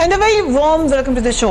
And a very warm welcome to the show.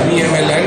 BMLN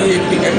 MQM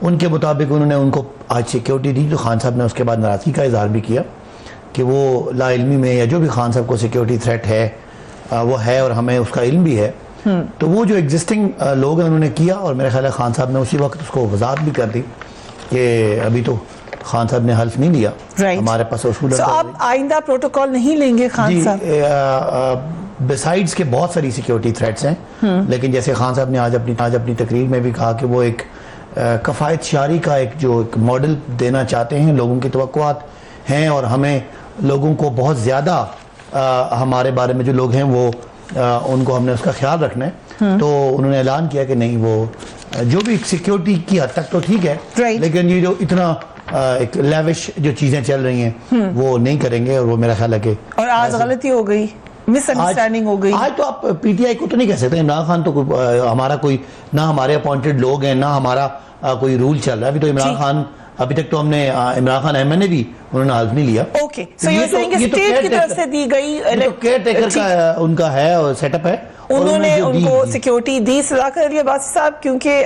ان کے مطابق انہوں نے ان کو آج سیکیورٹی دی. تو خان صاحب نے اس کے بعد ناراضگی کا اظہار بھی کیا کہ وہ لا علمی میں یا جو بھی خان صاحب کو سیکیورٹی تھریٹ ہے وہ ہے اور ہمیں اس کا علم بھی ہے. تو وہ جو ایگزسٹنگ لوگ ہیں انہوں نے کیا, اور میرے خیال ہے خان صاحب نے اسی وقت اس کو وضاحت بھی کر دی کہ ابھی تو خان صاحب نے حلف نہیں لیا, ہمارے پاس اصول. آپ آئندہ پروٹوکول نہیں لیں گے خان صاحب؟ بیسائڈز کے بہت ساری سیکیورٹی تھریٹس ہیں, لیکن جیسے خان صاحب نے آج اپنی تقریر میں بھی کہا کہ وہ ایک کفایت شعاری کا ایک ماڈل دینا چاہتے ہیں. لوگوں کی توقعات ہیں اور ہمیں لوگوں کو بہت زیادہ ہمارے بارے میں جو لوگ ہیں وہ ان کو ہم نے اس کا خیال رکھنا ہے. تو انہوں نے اعلان کیا کہ نہیں, وہ جو بھی سیکیورٹی کی حد تک تو ٹھیک ہے, لیکن یہ جو اتنا ایک لیوش جو چیزیں چل رہی ہیں وہ نہیں کریں گے. اور وہ میرا خیال ہے کہ اور آج غلطی ہو گئی, مس انڈرسٹینڈنگ ہو گئی. آج تو آپ پی ٹی آئی کو تو نہیں کہہ سکتے. عمران خان تو ہمارا کوئی نہ ہمارے اپوائنٹڈ لوگ ہیں نہ ہمارا کوئی رول چل رہا ہے. ابھی تو عمران خان, ابھی تک تو ہم نے Imran Khan M N A بھی انہوں نے حلف نہیں لیا. Okay, so you seeing state کی طرف سے دی گئی کیئر ٹیکر کا ان کا ہے اور سیٹ اپ ہے, انہوں نے ان کو سیکیورٹی دی. صداقت علی عباسی صاحب کیونکہ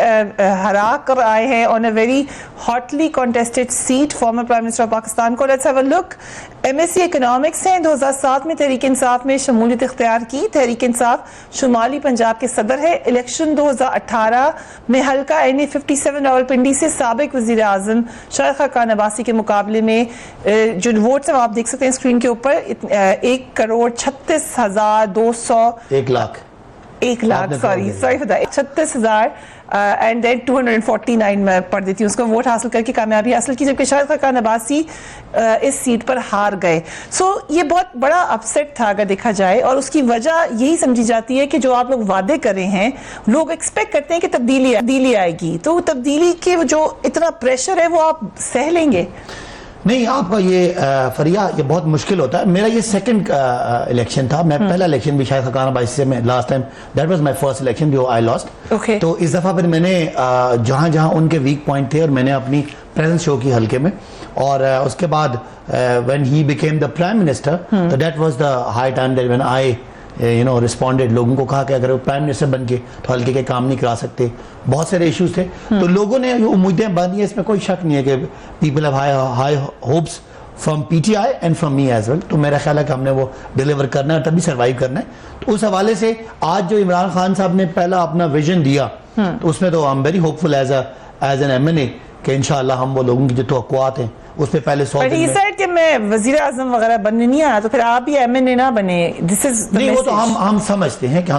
ہرا کر آئے ہیں on a very hotly contested seat, former prime minister of Pakistan کو. Let's have a look. M S C economics ہیں, 2007 میں تحریک انصاف میں شمولیت اختیار کی. تحریک انصاف شمالی پنجاب کے صدر ہے. الیکشن 2018 میں حلقہ این اے 57 راولپنڈی سے سابق وزیر اعظم شاہد خاقان عباسی کے مقابلے میں جو ووٹس ہیں آپ دیکھ سکتے ہیں اسکرین کے اوپر, 1,36,200 اینڈ دین 249 میں پڑھ دیتی ہوں اس کو ووٹ حاصل کر کے کامیابی حاصل کی, جبکہ شاہد خاقان عباسی اس سیٹ پر ہار گئے. سو یہ بہت بڑا اپسیٹ تھا اگر دیکھا جائے, اور اس کی وجہ یہی سمجھی جاتی ہے کہ جو آپ لوگ وعدے کر رہے ہیں, لوگ ایکسپیکٹ کرتے ہیں کہ تبدیلی آئے گی, تو تبدیلی کے جو اتنا پریشر ہے وہ آپ سہ لیں گے؟ نہیں, آپ کا یہ فریہ یہ بہت مشکل ہوتا ہے. میرا یہ سیکنڈ الیکشن تھا. میں پہلا الیکشن بھی شاید خاقان عباسی سے میں last time that was my first election جو آئی لاسٹ. تو اس دفعہ پھر میں نے جہاں جہاں ان کے ویک پوائنٹ تھے اور میں نے اپنی پریزنس شو کی حلقے میں, اور اس کے بعد when he became the prime minister that was the high time that when I responded, لوگوں کو کہا کہ اگر وہ پرائم منسٹر بن کے تو حلقے کے کام نہیں کرا سکتے, بہت سارے ایشوز تھے. تو لوگوں نے امیدیں باندھی, اس میں کوئی شک نہیں ہے کہ people have high hopes from P T I and from me as well. تو میرا خیال ہے کہ ہم نے وہ ڈیلیور کرنا ہے اور تبھی سروائیو کرنا ہے. تو اس حوالے سے آج جو عمران خان صاحب نے پہلا اپنا ویژن دیا, تو اس میں تو I'm very hopeful as an MNA کہ انشاءاللہ ہم وہ لوگوں کی جو توقعات ہیں اس پہ پہلے 100 دن میں کہ میں وزیر اعظم وغیرہ بننے نہیں آیا, تو پھر آپ بھی ایم این اے نہ بنے. نہیں, وہ تو ہم سمجھتے ہیں کہ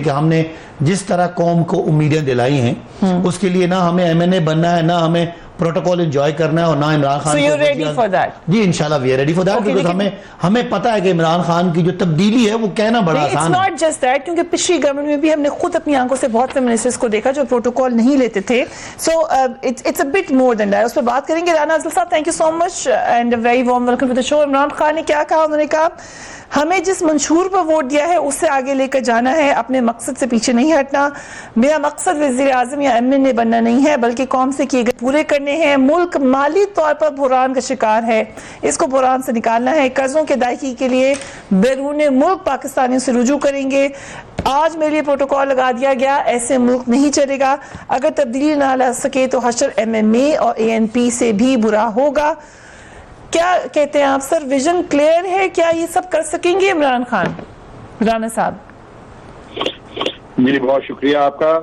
ہم نے جس طرح قوم کو امیدیں دلائی ہیں اس کے لیے نہ ہمیں ایم این اے بننا ہے, نہ ہمیں پروٹوکول انجوائے کرنا ہے, اور نہ Imran Khan. So you're ready for that? جی انشاءاللہ we are ready for that, کیونکہ ہمیں پتہ ہے کہ عمران خان کی جو تبدیلی ہے وہ کہنا بڑا آسان ہے. It's not just that, کیونکہ پچھلی گورنمنٹ میں بھی ہم نے خود اپنی آنکھوں سے بہت سے منسٹرز کو دیکھا جو پروٹوکول نہیں لیتے تھے. So it's a bit more than that. اس پہ بات کریں گے. رانا افضل صاحب, thank you so much and a very warm welcome to the show. Imran Khan نے کیا کہا؟ انہوں نے کہا ہمیں جس منشور پر ووٹ دیا ہے اس سے آگے لے کر جانا ہے, اپنے مقصد سے پیچھے نہیں ہٹنا. میرا مقصد وزیر اعظم یا ایم این اے بننا نہیں ہے, بلکہ قوم سے کیے گئے پورے کرنے ہیں. ملک مالی طور پر بحران کا شکار ہے, اس کو بحران سے نکالنا ہے. قرضوں کی ادائیگی کے لیے بیرون ملک پاکستانیوں سے رجوع کریں گے. آج میرے لیے پروٹوکول لگا دیا گیا, ایسے ملک نہیں چلے گا. اگر تبدیلی نہ لا سکے تو حشر ایم این اے اور اے این پی سے بھی برا ہوگا. کیا کہتے ہیں آپ سر, ویژن کلیئر ہے؟ کیا یہ سب کر سکیں گے عمران خان؟ رانا صاحب جی بہت شکریہ آپ کا,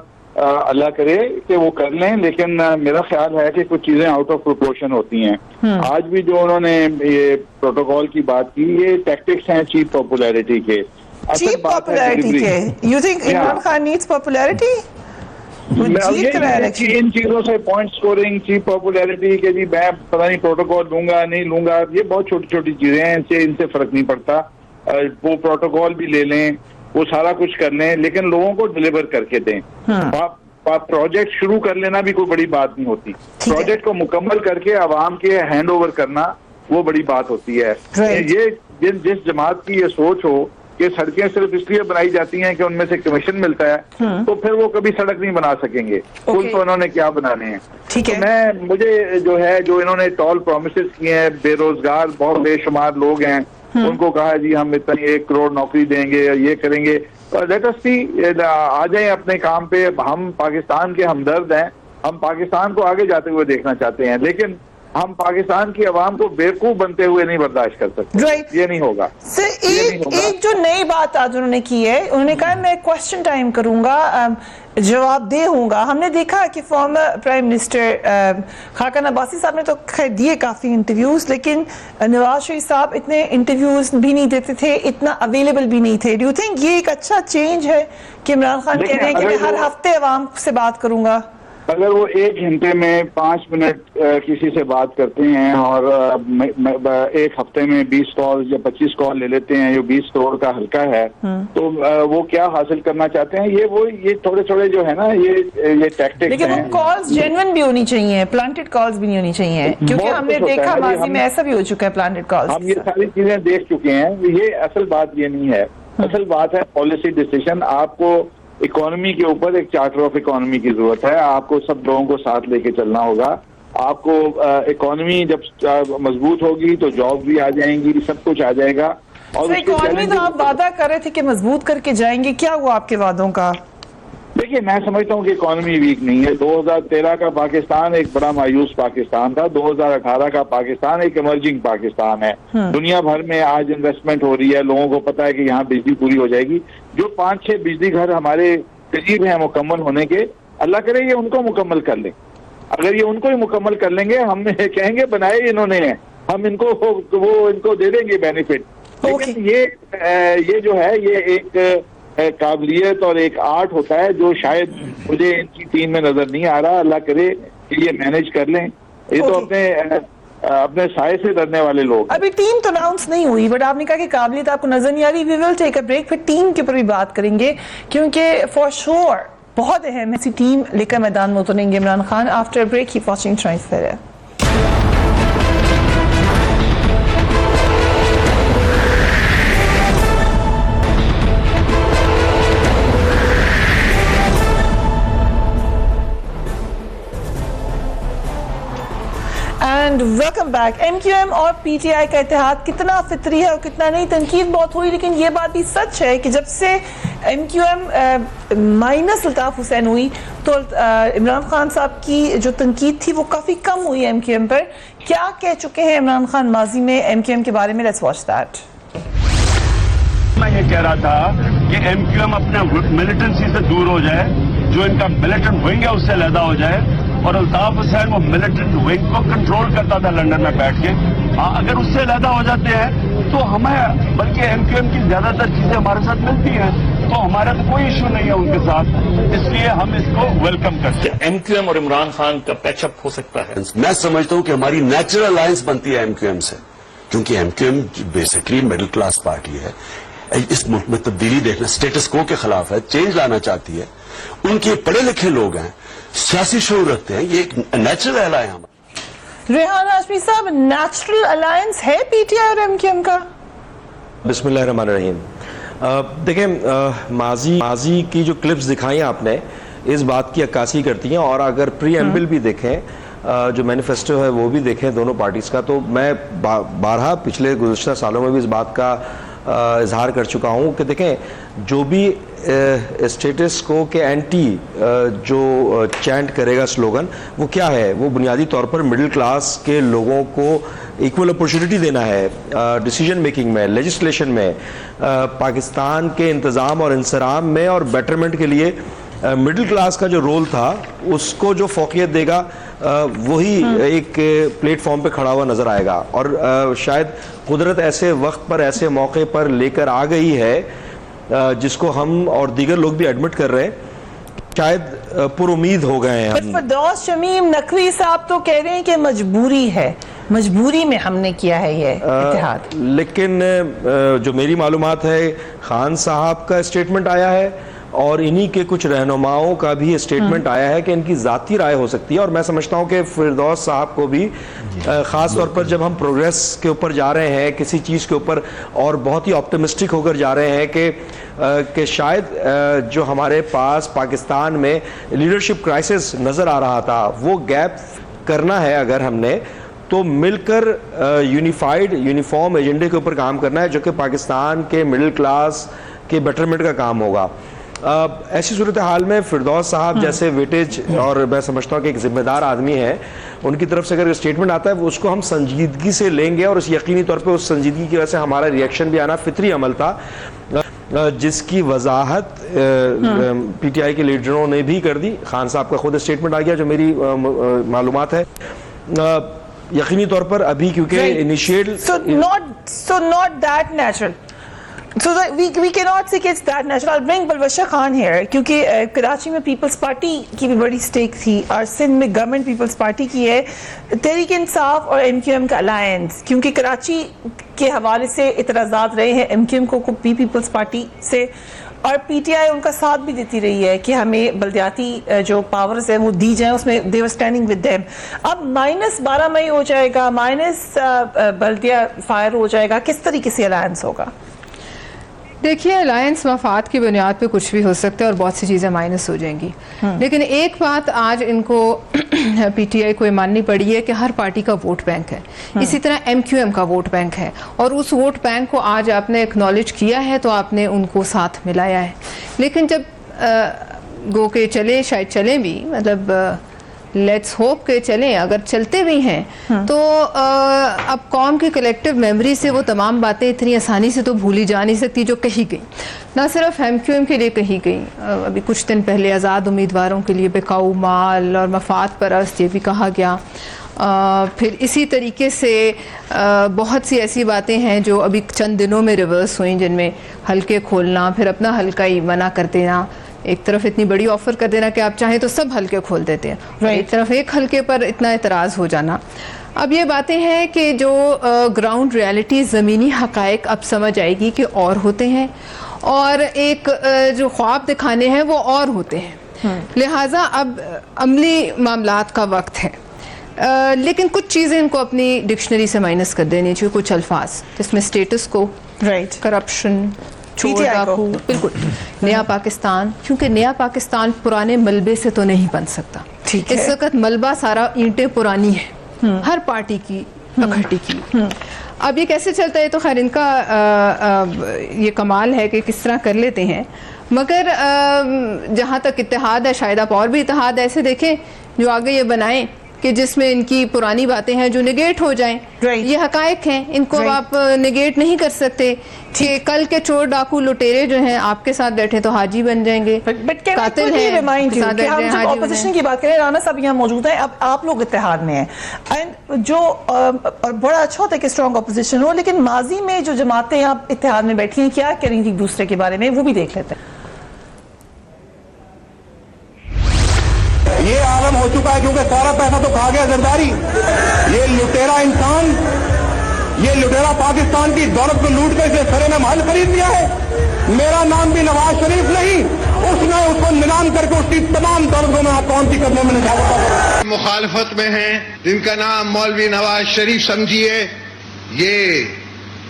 اللہ کرے کہ وہ کر لیں, لیکن میرا خیال ہے کہ کچھ چیزیں آؤٹ آف پروپورشن ہوتی ہیں. آج بھی جو انہوں نے یہ پروٹوکول کی بات کی, یہ ٹیکٹکس ہیں چیپ پاپولیرٹی کے. چیپ پاپولیرٹی کے you think Imran Khan needs popularity? ان چیزوں سے پوائنٹ سکورنگ, چیپ پاپولیرٹی کے جی میں پتہ نہیں پروٹوکول لوں گا نہیں لوں گا, یہ بہت چھوٹی چھوٹی چیزیں ہیں, ان سے فرق نہیں پڑتا. وہ پروٹوکول بھی لے لیں, وہ سارا کچھ کر لیں, لیکن لوگوں کو ڈیلیور کر کے دیں. پروجیکٹ شروع کر لینا بھی کوئی بڑی بات نہیں ہوتی, پروجیکٹ کو مکمل کر کے عوام کے ہینڈ اوور کرنا وہ بڑی بات ہوتی ہے. یہ جس جماعت کی یہ سوچ ہو کہ سڑکیں صرف اس لیے بنائی جاتی ہیں کہ ان میں سے کمیشن ملتا ہے, تو پھر وہ کبھی سڑک نہیں بنا سکیں گے. پل تو انہوں نے کیا بنانے ہیں. تو مجھے جو ہے جو انہوں نے ٹال پرومسز کیے ہیں, بے روزگار بہت بے شمار لوگ ہیں, ان کو کہا جی ہم اتنی 1 کروڑ نوکری دیں گے, یہ کریں گے. لیٹ اس سی, آ جائیں اپنے کام پہ. ہم پاکستان کے ہمدرد ہیں, ہم پاکستان کو آگے جاتے ہوئے دیکھنا چاہتے ہیں، لیکن ہم پاکستان کی عوام کو بیوقوف بنتے ہوئے نہیں برداشت کر سکتے. یہ نہیں ہوگا. ایک جو نئی بات آج انہوں نے کی ہے، انہوں نے کہا میں کوشچن ٹائم کروں گا، جواب دہ ہوں گا. ہم نے دیکھا کہ farmer prime minister Khaqan Abbasi صاحب نے تو خیر دیے کافی انٹرویوز، لیکن نواز شریف صاحب اتنے انٹرویوز بھی نہیں دیتے تھے، اتنا اویلیبل بھی نہیں تھے. ڈو یو تھنک یہ ایک اچھا چینج ہے کہ عمران خان کہہ رہے ہیں کہ میں ہر ہفتے عوام سے بات کروں گا؟ اگر وہ 1 گھنٹے میں 5 منٹ کسی سے بات کرتے ہیں اور 1 ہفتے میں 20 کال یا 25 کال لے لیتے ہیں، جو 20 کروڑ کا حلقہ ہے، تو وہ کیا حاصل کرنا چاہتے ہیں؟ یہ تھوڑے تھوڑے جو ہے نا یہ ٹیکٹکس ہیں. لیکن وہ کالز جینوئن بھی ہونی چاہیے، پلانٹڈ کالز بھی نہیں ہونی چاہیے، کیونکہ ہم نے دیکھا ماضی میں ایسا بھی ہو چکا ہے پلانٹڈ کالز. ہم یہ ساری چیزیں دیکھ چکے ہیں. یہ اصل بات یہ نہیں ہے، اصل بات ہے پالیسی ڈیسیشن. آپ کو اکانومی کے اوپر ایک چارٹر آف اکانومی کی ضرورت ہے. آپ کو سب لوگوں کو ساتھ لے کے چلنا ہوگا. آپ کو اکانومی جب مضبوط ہوگی تو جاب بھی آ جائیں گی، سب کچھ آ جائے گا. اور اکانومی تو آپ وعدہ کر رہے تھے کہ مضبوط کر کے جائیں گے، کیا ہوا آپ کے وعدوں کا؟ دیکھیے میں سمجھتا ہوں کہ اکانومی ویک نہیں ہے. 2013 کا پاکستان ایک بڑا مایوس پاکستان تھا. 2018 کا پاکستان ایک ایمرجنگ پاکستان ہے. دنیا بھر میں آج انویسٹمنٹ ہو رہی ہے، لوگوں کو پتا ہے کہ یہاں بجلی پوری ہو جائے گی. جو 5-6 بجلی گھر ہمارے قریب ہیں مکمل ہونے کے، اللہ کرے یہ ان کو مکمل کر لیں. اگر یہ ان کو ہی مکمل کر لیں گے، ہم کہیں گے بنائے انہوں نے ہیں، ہم ان کو دے دیں گے بینیفٹ. لیکن یہ جو ہے یہ ایک قابلیت اور ایک آرٹ ہوتا ہے جو شاید مجھے ان کی ٹیم میں نظر نہیں آ رہا. اللہ کرے کہ یہ مینج کر لیں. یہ تو اپنے سائے سے ڈرنے والے لوگ. ابھی ٹیم تو اناؤنس نہیں ہوئی، بٹ آپ نے کہا کہ قابلیت آپ کو نظر نہیں آ رہی. وی ول ٹیک اے بریک، پھر ٹیم کے اوپر بھی بات کریں گے، کیونکہ فار شور بہت اہم ایسی ٹیم لے کر میدان میں اتریں گے عمران خان. آفٹر بریک ہی واچنگ ٹرانسفر ہے. And welcome back. M Q M اور پی ٹی آئی کا اتحاد کتنا فطری ہے اور کتنا نہیں، تنقید بہت ہوئی، لیکن یہ بات بھی سچ ہے کہ جب سے M Q M minus Altaf Hussain ہوئی تو عمران خان صاحب کی جو تنقید تھی وہ کافی کم ہوئی ایم کیو ایم پر. کیا کہہ چکے ہیں عمران خان ماضی میں ایم کیو ایم کے بارے میں؟ Let's watch that. میں یہ کہہ رہا تھا کہ ایم کیو ایم اپنے ملیٹنسی سے دور ہو جائے، جو ان کا ملیٹنٹ ونگ ہے اس سے علیحدہ ہو جائے. اور الطاف حسین وہ ملیٹنٹ ونگ کو کنٹرول کرتا تھا لندن میں بیٹھ کے. اگر اس سے علیحدہ ہو جاتے ہیں تو ہمیں، بلکہ ایم کیو ایم کی زیادہ تر چیزیں ہمارے ساتھ ملتی ہیں، تو ہمارا تو کوئی ایشو نہیں ہے ان کے ساتھ، اس لیے ہم اس کو ویلکم کرتے ہیں. ایم کیو ایم اور عمران خان کا پیچ اپ ہو سکتا ہے. میں سمجھتا ہوں کہ ہماری نیچرل الائنس بنتی ہے ایم کیو ایم سے، کیونکہ M Q M basically middle class party ہے. اس ملک میں تبدیلی دیکھنا، اسٹیٹس کو کے خلاف ہے، چینج لانا چاہتی ہے. ان کے پڑھے لکھے لوگ ہیں، سیاسی شعور رکھتے ہیں، یہ ایک نیچرل ایلا ہے ہمارا. ریحان ہاشمی صاحب، نیچرل الائنس ہے پی ٹی آئی اور ایم کیو ایم کا؟ بسم اللہ الرحمن الرحیم. دیکھیں ماضی کی جو کلپس دکھائیں آپ نے اس بات کی عکاسی کرتی ہیں، اور اگر پری ایمبل بھی دیکھیں، جو مینیفیسٹو ہے وہ بھی دیکھیں دونوں پارٹیز کا، تو میں بارہا پچھلے گزشتہ سالوں میں بھی اس بات کا اظہار کر چکا ہوں کہ دیکھیں جو بھی اسٹیٹس کو کے اینٹی جو چینٹ کرے گا سلوگن، وہ کیا ہے؟ وہ بنیادی طور پر مڈل کلاس کے لوگوں کو ایکول اپورچونٹی دینا ہے ڈیسیجن میکنگ میں، لیجسلیشن میں، پاکستان کے انتظام اور انصرام میں، اور بیٹرمنٹ کے لیے مڈل کلاس کا جو رول تھا اس کو جو فوقیت دے گا وہی ایک پلیٹ فارم پہ کھڑا ہوا نظر آئے گا. اور شاید قدرت ایسے وقت پر، ایسے موقع پر لے کر آ گئی ہے جس کو ہم اور دیگر لوگ بھی ایڈمٹ کر رہے ہیں، شاید پر امید ہو گئے ہیں ہم. فردوس شمیم نقوی صاحب تو کہہ رہے ہیں کہ مجبوری ہے، مجبوری میں ہم نے کیا ہے یہ اتحاد. لیکن جو میری معلومات ہے، خان صاحب کا اسٹیٹمنٹ آیا ہے اور انہی کے کچھ رہنماؤں کا بھی اسٹیٹمنٹ آیا ہے کہ ان کی ذاتی رائے ہو سکتی ہے. اور میں سمجھتا ہوں کہ فردوس صاحب کو بھی خاص طور پر جب ہم پروگریس کے اوپر جا رہے ہیں کسی چیز کے اوپر، اور بہت ہی آپٹمسٹک ہو کر جا رہے ہیں کہ شاید جو ہمارے پاس پاکستان میں لیڈرشپ کرائسس نظر آ رہا تھا وہ گیپ کرنا ہے، اگر ہم نے تو مل کر یونیفارم ایجنڈے کے اوپر کام کرنا ہے جو کہ پاکستان کے مڈل کلاس کے بیٹرمنٹ کا کام ہوگا. ایسی صورتحال میں فردوس صاحب جیسے ویٹیج اور میں سمجھتا ہوں کہ ایک ذمہ دار آدمی ہے، ان کی طرف سے اگر اسٹیٹمنٹ آتا ہے وہ اس کو ہم سنجیدگی سے لیں گے، اور اس یقینی طور پہ اس سنجیدگی کی وجہ سے ہمارا ریئیکشن بھی آنا فطری عمل تھا، جس کی وضاحت پی ٹی آئی کے لیڈروں نے بھی کر دی. خان صاحب کا خود اسٹیٹمنٹ آ گیا جو میری معلومات ہے. یقینی طور پر ابھی کیونکہ initiate so not that natural. So that we cannot say کہ it's that natural. I'll bring Balwasha Khan here کیونکہ کراچی میں پیپلز پارٹی کی بھی بڑی سٹیک تھی اور سندھ میں گورنمنٹ پیپلز پارٹی کی ہے. تحریک انصاف اور ایم کیو ایم کا الائنس، کیونکہ کراچی کے حوالے سے اعتراضات رہے ہیں ایم کیو ایم کو پیپلز پارٹی سے، اور پی ٹی آئی ان کا ساتھ بھی دیتی رہی ہے کہ ہمیں بلدیاتی جو پاورز ہیں وہ دی جائیں، اس میں they were standing with them. اب -12 مئی ہو جائے گا، بلدیہ فائر ہو جائے گا، کس طریقے سے الائنس ہوگا؟ دیکھیے الائنس مفاد کی بنیاد پہ کچھ بھی ہو سکتا ہے اور بہت سی چیزیں مائنس ہو جائیں گی، لیکن ایک بات آج ان کو پی ٹی آئی کو یہ ماننی پڑی ہے کہ ہر پارٹی کا ووٹ بینک ہے، اسی طرح ایم کیو ایم کا ووٹ بینک ہے، اور اس ووٹ بینک کو آج آپ نے اکنالج کیا ہے تو آپ نے ان کو ساتھ ملایا ہے. لیکن جب گو کے چلے، شاید چلیں بھی، مطلب لیٹس ہوپ کہ چلیں، اگر چلتے بھی ہیں تو اب قوم کی کلیکٹیو میموری سے وہ تمام باتیں اتنی آسانی سے تو بھولی جا نہیں سکتی جو کہی گئی، نہ صرف ایم کیو ایم کے لیے کہی گئی. ابھی کچھ دن پہلے آزاد امیدواروں کے لیے بکاؤ مال اور مفاد پرست یہ بھی کہا گیا. پھر اسی طریقے سے بہت سی ایسی باتیں ہیں جو ابھی چند دنوں میں ریورس ہوئیں، جن میں حلقے کھولنا، پھر اپنا حلقہ ہی منع کر دینا، ایک طرف اتنی بڑی آفر کر دینا کہ آپ چاہیں تو سب حلقے کھول دیتے ہیں، ایک طرف ایک حلقے پر اتنا اعتراض ہو جانا. اب یہ باتیں ہیں کہ جو گراؤنڈ ریالٹی، زمینی حقائق اب سمجھ آئے گی کہ اور ہوتے ہیں، اور ایک جو خواب دکھانے ہیں وہ اور ہوتے ہیں، لہٰذا اب عملی معاملات کا وقت ہے. لیکن کچھ چیزیں ان کو اپنی ڈکشنری سے مائنس کر دینی چاہیے، کچھ الفاظ جس میں اسٹیٹس کو، کرپشن، بالکل نیا پاکستان، کیونکہ نیا پاکستان پرانے ملبے سے تو نہیں بن سکتا. اس وقت ملبہ سارا اینٹیں پرانی ہیں ہر پارٹی کی اکٹھی کی. اب یہ کیسے چلتا ہے تو خیر ان کا یہ کمال ہے کہ کس طرح کر لیتے ہیں، مگر جہاں تک اتحاد ہے شاید آپ اور بھی اتحاد ایسے دیکھیں جو آگے یہ بنائیں کہ جس میں ان کی پرانی باتیں ہیں جو نگیٹ ہو جائیں. یہ حقائق ہیں، ان کو آپ نگیٹ نہیں کر سکتے کہ کل کے چور ڈاکو لٹیرے جو ہیں آپ کے ساتھ بیٹھے تو حاجی بن جائیں گے، قاتل ہیں اپوزیشن کی بات کریں. رانا صاحب یہاں موجود ہیں، اب آپ لوگ اتحاد میں ہیں، اینڈ جو اور بڑا اچھا ہوتا ہے کہ اسٹرانگ اپوزیشن ہو، لیکن ماضی میں جو جماعتیں آپ اتحاد میں بیٹھی ہیں کیا کریں گی ایک دوسرے کے بارے میں، وہ بھی دیکھ لیتے ہیں. یہ عالم ہو چکا ہے کیونکہ سارا پیسہ تو کھا گیا زرداری. یہ لٹیرا انسان، یہ لٹیرا پاکستان کی دولت کو لوٹ کر اسے سرے میں محل خرید لیا ہے. میرا نام بھی نواز شریف نہیں، اس نے اس کو نیلام کر کے اس کی تمام دولت کو میں اکاؤنٹ کی کرنے میں نکالا. مخالفت میں ہیں جن کا نام مولوی نواز شریف سمجھیے، یہ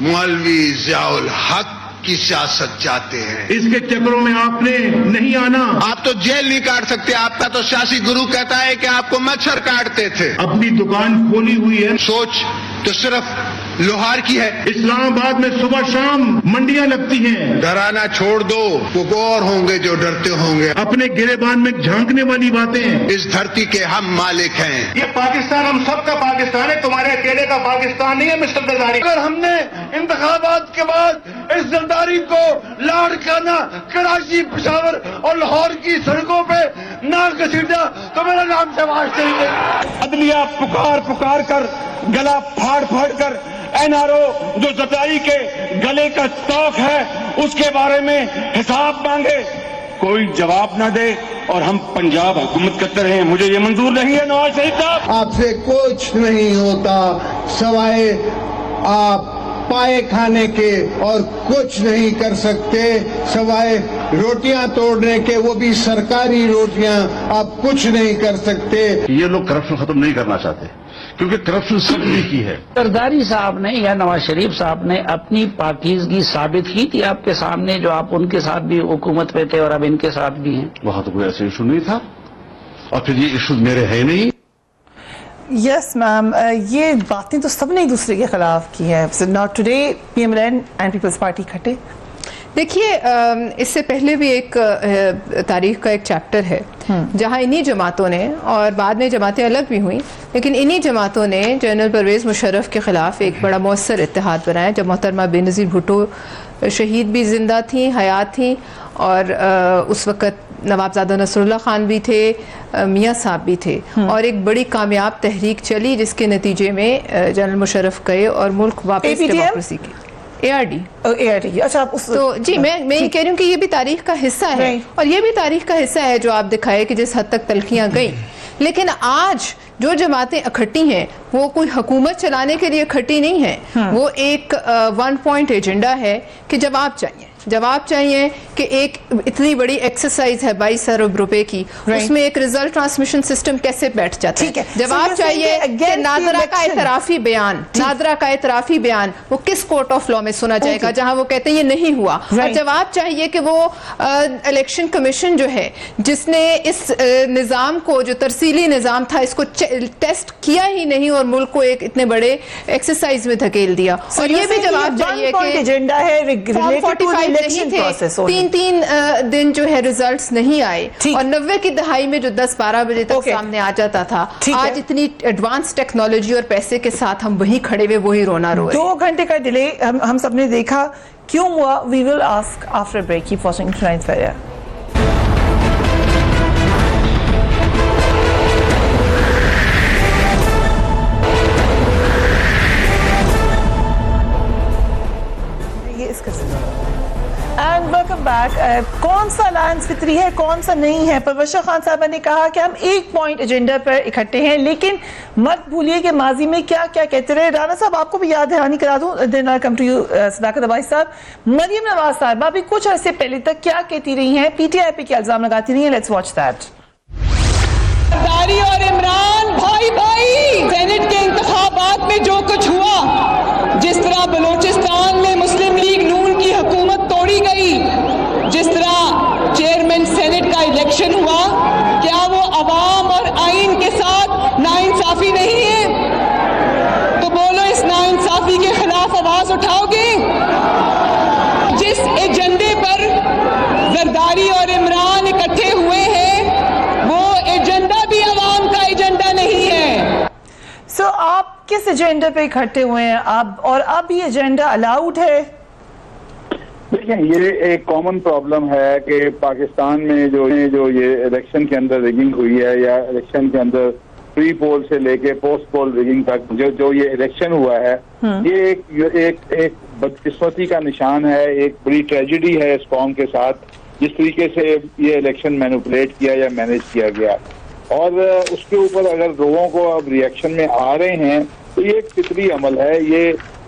مولوی ضیاء الحق کی سیاست چاہتے ہیں. اس کے چکروں میں آپ نے نہیں آنا. آپ تو جیل نہیں کاٹ سکتے. آپ کا تو سیاسی گرو کہتا ہے کہ آپ کو مچھر کاٹتے تھے. اپنی دکان کھولی ہوئی ہے، سوچ تو صرف لوہار کی ہے. اسلام آباد میں صبح شام منڈیاں لگتی ہیں. ڈرانا چھوڑ دو، وہ اور ہوں گے جو ڈرتے ہوں گے. اپنے گریبان میں جھانکنے والی باتیں. اس دھرتی کے ہم مالک ہیں. یہ پاکستان ہم سب کا پاکستان ہے، تمہارے اکیلے کا پاکستان نہیں ہے مسٹر زرداری. اگر ہم نے انتخابات کے بعد اس زرداری کو لاڑکانہ کراچی، پشاور اور لاہور کی سڑکوں پہ نہ گھسیٹا تو میرا نام شہباز شریف ہے. عدلیہ پکار کر، گلا پھاڑ کر این آر او جو زرداری کے گلے کا توق ہے اس کے بارے میں حساب مانگے، کوئی جواب نہ دے اور ہم پنجاب حکومت کرتے رہے. مجھے یہ منظور نہیں ہے نواز شریف صاحب. آپ سے کچھ نہیں ہوتا سوائے آپ پائے کھانے کے، اور کچھ نہیں کر سکتے سوائے روٹیاں توڑنے کے، وہ بھی سرکاری روٹیاں. آپ کچھ نہیں کر سکتے. یہ لوگ کرپشن ختم نہیں کرنا چاہتے کیونکہ کرپشن سب نے کی ہے. زرداری صاحب نے یا نواز شریف صاحب نے اپنی پاکیزگی ثابت کی تھی آپ کے سامنے، جو آپ ان کے ساتھ بھی حکومت میں تھے اور اب ان کے ساتھ بھی ہیں. وہاں تو کوئی ایسا ایشو نہیں تھا، اور پھر یہ ایشو میرے ہے نہیں. یس میم، یہ باتیں تو سب نے ایک دوسرے کے خلاف کی ہے. Not today P M L N and Peoples Party کھٹے. دیکھیے اس سے پہلے بھی ایک تاریخ کا ایک چیپٹر ہے جہاں انہی جماعتوں نے، اور بعد میں جماعتیں الگ بھی ہوئیں، لیکن انہی جماعتوں نے جنرل پرویز مشرف کے خلاف ایک بڑا مؤثر اتحاد بنایا جب محترمہ بینظیر بھٹو شہید بھی زندہ تھیں، حیات تھیں، اور اس وقت نوابزادہ نصر اللہ خان بھی تھے، میاں صاحب بھی تھے، اور ایک بڑی کامیاب تحریک چلی جس کے نتیجے میں جنرل مشرف گئے اور ملک واپس ڈیموکریسی کی ARD. اچھا تو جی میں یہ کہہ رہی ہوں کہ یہ بھی تاریخ کا حصہ ہے، اور یہ بھی تاریخ کا حصہ ہے جو آپ دکھائے کہ جس حد تک تلخیاں گئیں، لیکن آج جو جماعتیں اکٹھی ہیں وہ کوئی حکومت چلانے کے لیے اکٹھی نہیں ہیں، وہ ایک 1 پوائنٹ ایجنڈا ہے کہ جواب چاہیے کہ ایک اتنی بڑی ایکسرسائز ہے 22 ارب روپے کی، اس میں ایک ریزلٹ ٹرانسمیشن سسٹم کیسے بیٹھ جاتا ہے؟ جواب چاہیے کہ نادرہ کا اعترافی بیان وہ کس کورٹ آف لا میں سنا جائے گا جہاں وہ کہتے ہیں یہ نہیں ہوا، اور جواب چاہیے کہ وہ الیکشن کمیشن جو ہے جس نے اس نظام کو، جو ترسیلی نظام تھا، اس کو ٹیسٹ کیا ہی نہیں اور ملک کو ایک اتنے بڑے ایکسرسائز میں دھکیل دیا، اور یہ بھی جواب چاہیے کہ 3 دن جو ہے ریزلٹس نہیں آئے، اور 90 کی دہائی میں جو 10-12 بجے تک سامنے آ جاتا تھا، آج اتنی ایڈوانس ٹیکنالوجی اور پیسے کے ساتھ ہم وہیں کھڑے ہوئے وہی رونا رو رہے ہیں۔ 2 گھنٹے کا ڈیلے ہم سب نے دیکھا، کیوں ہوا؟ We will ask after break. Keep watching tonight's fair. And welcome back. کون سا الائنس فطری ہے، کون سا نہیں ہے؟ پرورشہ خان صاحبہ نے کہا کہ ہم 1 پوائنٹ ایجنڈا پر اکٹھے ہیں، لیکن مت بھولیے کہ ماضی میں کیا کیا کہتے رہے. رانا صاحب آپ کو بھی یاد دہانی کرا دوں، دین آئی کم ٹو یو صداقت عباسی صاحب. مریم نواز صاحبہ بھی کچھ عرصے پہلے تک کیا کہتی رہی ہیں، پی ٹی آئی پہ کیا الزام لگاتی رہی ہیں. Let's watch that. زرداری اور عمران بھائی سینٹ کے انتخابات میں جو کچھ ہوا، جس طرح بلوچستان میں مسلم لیگ نون کی حکومت توڑی گئی، جس طرح چیئرمین سینٹ کا الیکشن ہوا، کیا وہ عوام اور آئین کے ساتھ ناانصافی نہیں ہے؟ تو بولو اس ناانصافی کے خلاف آواز اٹھاؤ گے؟ جس ایجنڈے پر زرداری اور عمران اکٹھے ہوئے ہیں وہ ایجنڈا بھی عوام کا ایجنڈا نہیں ہے. سو آپ کس ایجنڈے پہ اکٹھے ہوئے ہیں اور اب یہ ایجنڈا الاؤڈ ہے؟ دیکھیں، یہ ایک کامن پرابلم ہے کہ پاکستان میں جو یہ الیکشن کے اندر ریگنگ ہوئی ہے، یا الیکشن کے اندر پری پول سے لے کے پوسٹ پول ریگنگ تک جو یہ الیکشن ہوا ہے، یہ ایک بدقسمتی کا نشان ہے، ایک بڑی ٹریجڈی ہے اس قوم کے ساتھ، جس طریقے سے یہ الیکشن مینوپولیٹ کیا یا مینیج کیا گیا. اور اس کے اوپر اگر لوگوں کو اب ریئیکشن میں آ رہے ہیں تو یہ ایک فطری عمل ہے،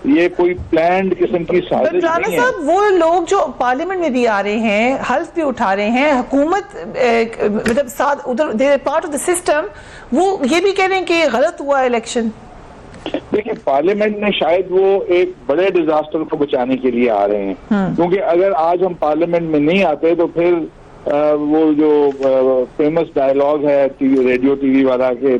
یہ کوئی پلانڈ قسم کی سازش نہیں ہے. صاحب وہ لوگ جو پارلیمنٹ میں بھی آ رہے ہیں، حلف بھی اٹھا رہے ہیں، حکومت مطلب ساتھ ادھر پارٹ آف دا سسٹم، وہ یہ بھی کہہ رہے ہیں کہ یہ غلط ہوا الیکشن. دیکھیں، پارلیمنٹ میں شاید وہ ایک بڑے ڈیزاسٹر کو بچانے کے لیے آ رہے ہیں، کیونکہ اگر آج ہم پارلیمنٹ میں نہیں آتے تو پھر وہ جو فیمس ڈائلاگ ہے ریڈیو ٹی وی والا کہ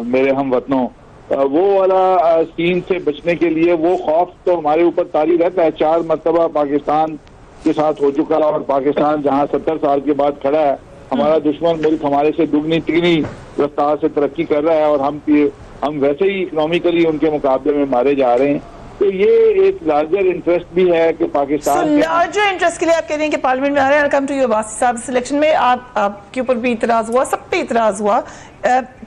میرے ہم وطنوں، وہ والا سین سے بچنے کے لیے وہ خوف تو ہمارے اوپر طاری رہتا ہے. 4 مرتبہ پاکستان کے ساتھ ہو چکا، اور پاکستان جہاں 70 سال کے بعد کھڑا ہے، ہمارا دشمن ملک ہمارے سے دگنی تگنی رفتار سے ترقی کر رہا ہے، اور ہم ویسے ہی اکنامیکلی ان کے مقابلے میں مارے جا رہے ہیں. تو یہ ایک لارجر انٹرسٹ بھی ہے کہ پاکستان لارجر انٹرسٹ کے لیے آپ کہہ رہے ہیں کہ پارلیمنٹ میں آ رہے ہیں. کم ٹو یو عباسی صاحب، اس الیکشن میں آپ کے اوپر بھی اعتراض ہوا، سب پہ اعتراض ہوا.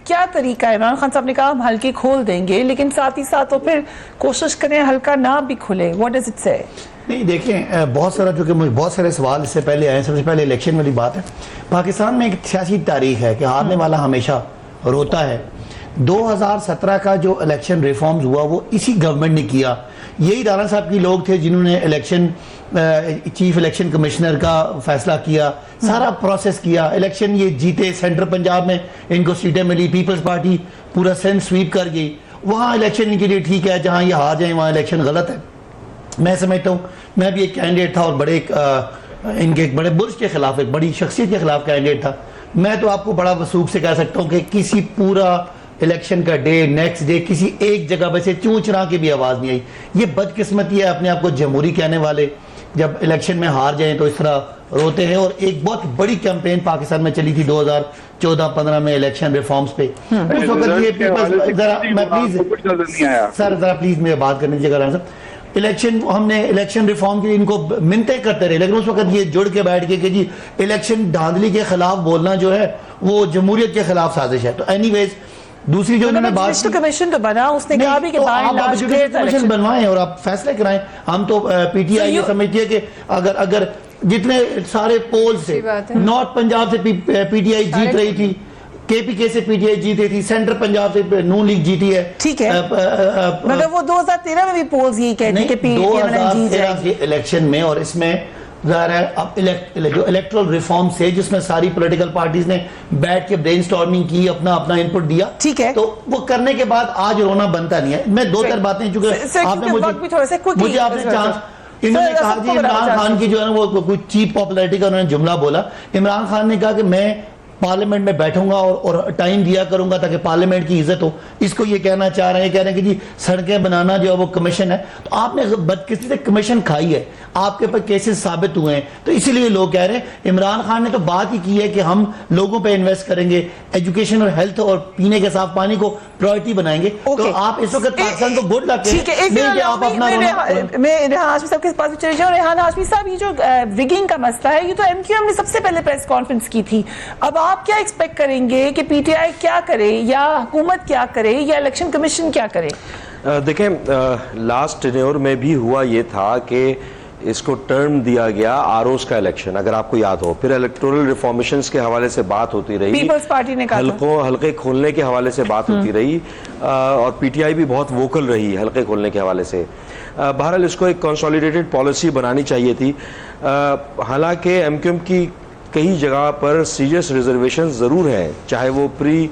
کیا طریقہ ہے؟ عمران خان صاحب نے کہا ہم حلقے کھول دیں گے، لیکن ساتھ ہی ساتھ وہ پھر کوشش کریں حلقہ نہ بھی کھلے. واٹ ڈز اٹ سے؟ نہیں دیکھیں، بہت سارے سوال اس سے پہلے آئے. سب سے پہلے الیکشن والی بات ہے. پاکستان میں ایک سیاسی تاریخ ہے کہ ہارنے والا ہمیشہ روتا ہے. 2017 کا جو الیکشن ریفارمز ہوا وہ اسی گورنمنٹ نے کیا. یہی رانا صاحب کی لوگ تھے جنہوں نے چیف الیکشن کمشنر کا فیصلہ کیا، سارا پروسیس کیا. الیکشن یہ جیتے، سینٹر پنجاب میں ان کو سیٹیں ملی، پیپلز پارٹی پورا سینٹ سویپ کر گئی. وہاں الیکشن ان کے لیے ٹھیک ہے، جہاں یہ ہار جائیں وہاں الیکشن غلط ہے. میں سمجھتا ہوں، میں بھی ایک کینڈیڈیٹ تھا اور ان کے ایک بڑے برج کے خلاف، ایک بڑی شخصیت کے خلاف کینڈیڈیٹ تھا. میں تو آپ کو بڑا وثوق سے کہہ سکتا ہوں کہ کسی پورا الیکشن کا ڈے، نیکسٹ ڈے، کسی ایک جگہ پہ سے چوں چرا کے بھی آواز نہیں آئی. یہ بدقسمتی ہے اپنے آپ کو جمہوری کہنے والے، جب الیکشن میں ہار جائیں تو اس طرح روتے ہیں. اور ایک بہت بڑی کیمپین پاکستان میں چلی تھی 2014-15 میں الیکشن ریفارمز پہ. اس وقت یہ پیپلز ذرا پلیز میرے بات کرنے دیجیے گا. ہم نے الیکشن ریفارم کے ان کو منتیں کرتے رہے, لیکن اس وقت یہ جڑ کے بیٹھ کے کہ جی الیکشن دھاندلی کے خلاف بولنا جو ہے وہ جمہوریت کے خلاف سازش ہے. تو اینی ویز دوسری جو انہوں نے بات کی کمیشن تو بنا, اس نے کہا بھی کہ کمیشن بنوائیں اور آپ فیصلے کرائیں. ہم تو پی ٹی آئی یہ سمجھتی ہے کہ اگر جتنے سارے پول سے نارتھ پنجاب سے پی ٹی آئی جیت رہی تھی, کے پی کے سے پی ٹی آئی جیت رہی تھی, سینٹر پنجاب سے نون لیگ جیتی ہے. ٹھیک ہے, مگر وہ 2013 میں بھی پولز یہی کہتے ہیں کہ پی ٹی آئی 2013 کے الیکشن میں, اور اس میں ظاہر ہے اب جو الیکٹرل ریفارم سے جس میں ساری پولیٹیکل پارٹیز نے بیٹھ کے برین سٹارمنگ کی, اپنا انپٹ دیا, ٹھیک ہے, تو وہ کرنے کے بعد آج رونا بنتا نہیں ہے. میں دو چار باتیں چونکہ آپ نے مجھے آپ نے چانس, انہوں نے کہا جی عمران خان کی جو ہے نا وہ کوئی چیپ پاپولیرٹی کا انہوں نے جملہ بولا. عمران خان نے کہا کہ میں پارلیمنٹ میں بیٹھوں گا اور ٹائم دیا کروں گا تاکہ پارلیمنٹ کی عزت ہو. اس کو یہ کہنا چاہ رہے ہیں, کہہ رہے ہیں کہ جی سڑکیں بنانا جو ہے وہ کمیشن ہے. تو آپ نے بدقسمتی سے کمیشن کھائی ہے, آپ کے پر کیسز ثابت ہوئے ہیں, تو اسی لیے لوگ کہہ رہے ہیں. عمران خان نے تو بات ہی کی ہے کہ ہم لوگوں پہ انویسٹ کریں گے, ایجوکیشن اور ہیلتھ اور پینے کے صاف پانی کو پرائرٹی بنائیں گے. تو آپ اس وقت پاکستان کو گڈ لک کہیں کہ آپ اپنا. میں ریحان ہاشمی صاحب کے پاس بھی چلے جاؤں. ریحان ہاشمی صاحب, یہ جو ریگنگ کا مسئلہ ہے, یہ تو ایم کیو ایم نے سب سے پہلے پریس کانفرنس کی تھی. اب آپ کیا ایکسپیکٹ کریں گے کہ پی ٹی آئی کیا کرے, یا حکومت کیا کرے, یا الیکشن کمیشن کیا کرے؟ دیکھیں لاسٹ ٹینیور میں بھی ہوا یہ تھا کہ اس کو ٹرم دیا گیا آروز کا الیکشن, اگر آپ کو یاد ہو. پھر الیکٹورل ریفارمیشنز کے حوالے سے بات ہوتی رہی, پیپلز پارٹی نے کہا حلقے کھولنے کے حوالے سے بات ہوتی رہی, اور پی ٹی آئی بھی بہت ووکل رہی حلقے کھولنے کے حوالے سے. بہرحال اس کو ایک کنسولیڈیٹڈ پالیسی بنانی چاہیے تھی. حالانکہ ایم کیو ایم کی کئی جگہ پر سیریس ریزرویشن ضرور ہیں, چاہے وہ پری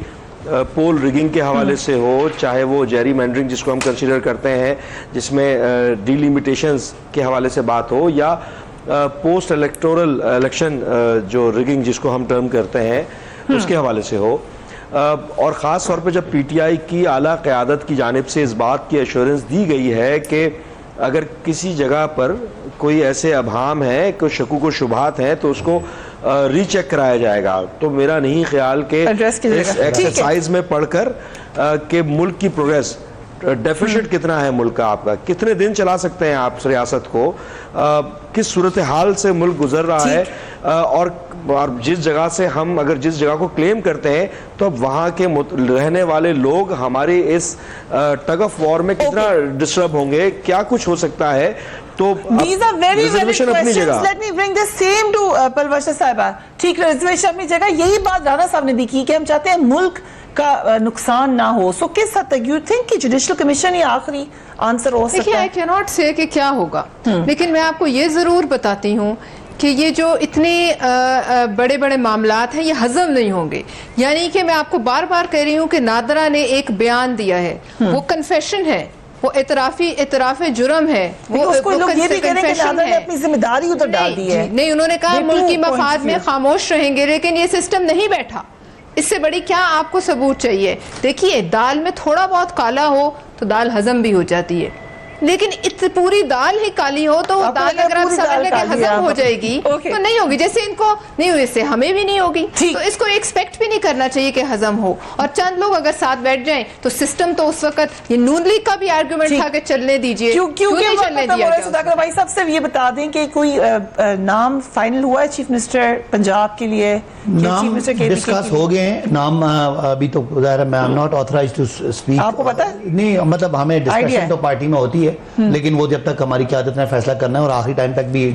پول ریگنگ کے حوالے سے ہو, چاہے وہ جیری مینڈرنگ جس کو ہم کنسیڈر کرتے ہیں, جس میں ڈیلیمیٹیشنز کے حوالے سے بات ہو, یا پوسٹ الیکٹورل الیکشن جو ریگنگ جس کو ہم ٹرم کرتے ہیں اس کے حوالے سے ہو. اور خاص طور پہ جب پی ٹی آئی کی اعلیٰ قیادت کی جانب سے اس بات کی ایشورنس دی گئی ہے کہ اگر کسی جگہ پر کوئی ایسے ابہام ہیں, کوئی شکوک و شبہات ہیں, تو اس کو ری چیک کرایا جائے گا. تو میرا نہیں خیال کہ اس ایکسرسائز میں پڑھ کر کہ ملک کی پروگریس, ڈیفیسٹ کتنا ہے ملک کا, آپ کا کتنے دن چلا سکتے ہیں آپ ریاست کو, کس صورتحال سے ملک گزر رہا ہے, اور جس جگہ سے ہم اگر جس جگہ کو کلیم کرتے ہیں تو اب وہاں کے رہنے والے لوگ ہمارے اس ٹگ آف وار میں کتنا ڈسٹرب ہوں گے, کیا کچھ ہو سکتا ہے. تو these are very valid questions. Let me bring the same to Palwasha صاحبہ. ٹھیک, ریزرویشن اپنی جگہ. یہی بات رانا صاحب نے بھی کی کہ ہم چاہتے ہیں ملک کا نقصان نہ ہو. سو کس حد تک یو تھنک کہ جوڈیشل کمیشن یہ آخری آنسر ہو سکتا ہے؟ دیکھیے, I cannot say کہ کیا ہوگا, لیکن میں آپ کو یہ ضرور بتاتی ہوں کہ یہ جو اتنے بڑے بڑے معاملات ہیں یہ ہضم نہیں ہوں گے. یعنی کہ میں آپ کو بار بار کہہ رہی ہوں کہ نادرہ نے ایک بیان دیا ہے, وہ کنفیشن ہے, وہ اعتراف جرم ہے. اس کو لوگ یہ بھی کہہ رہے ہیں کہ نادرہ نے اپنی ذمہ داری ادھر ڈال دی ہے. نہیں, انہوں نے کہا ملکی مفاد میں خاموش رہیں گے, لیکن یہ سسٹم نہیں بیٹھا. اس سے بڑی کیا آپ کو ثبوت چاہیے؟ دیکھیے, دال میں تھوڑا بہت کالا ہو تو دال ہضم بھی ہو جاتی ہے, لیکن پوری دال ہی کالی ہو تو دال اگر آپ سمجھ لیں کہ ہضم ہو جائے گی تو نہیں ہوگی. جیسے ان کو نہیں ہوئی, اس سے ہمیں بھی نہیں ہوگی. تو اس کو ایکسپیکٹ بھی نہیں کرنا چاہیے کہ ہضم ہو. اور چند لوگ اگر ساتھ بیٹھ جائیں تو سسٹم تو اس وقت یہ نون لیگ کا بھی آرگومنٹ تھا کہ چلنے دیجیے, کیوں نہیں چلنے دیا گیا. صداقت بھائی صاحب سے یہ بتا دیں کہ کوئی نام فائنل ہوا ہے چیف منسٹر پنجاب کے لیے؟ نام ڈسکس ہو گئے ہیں, نام ابھی تو ظاہر ہے میں am not authorised to speak. آپ کو پتا ہے نہیں, مطلب ہمیں ڈسکشن تو پارٹی میں ہوتی ہے, لیکن وہ جب تک ہماری قیادت نے فیصلہ کرنا ہے, اور آخری ٹائم تک بھی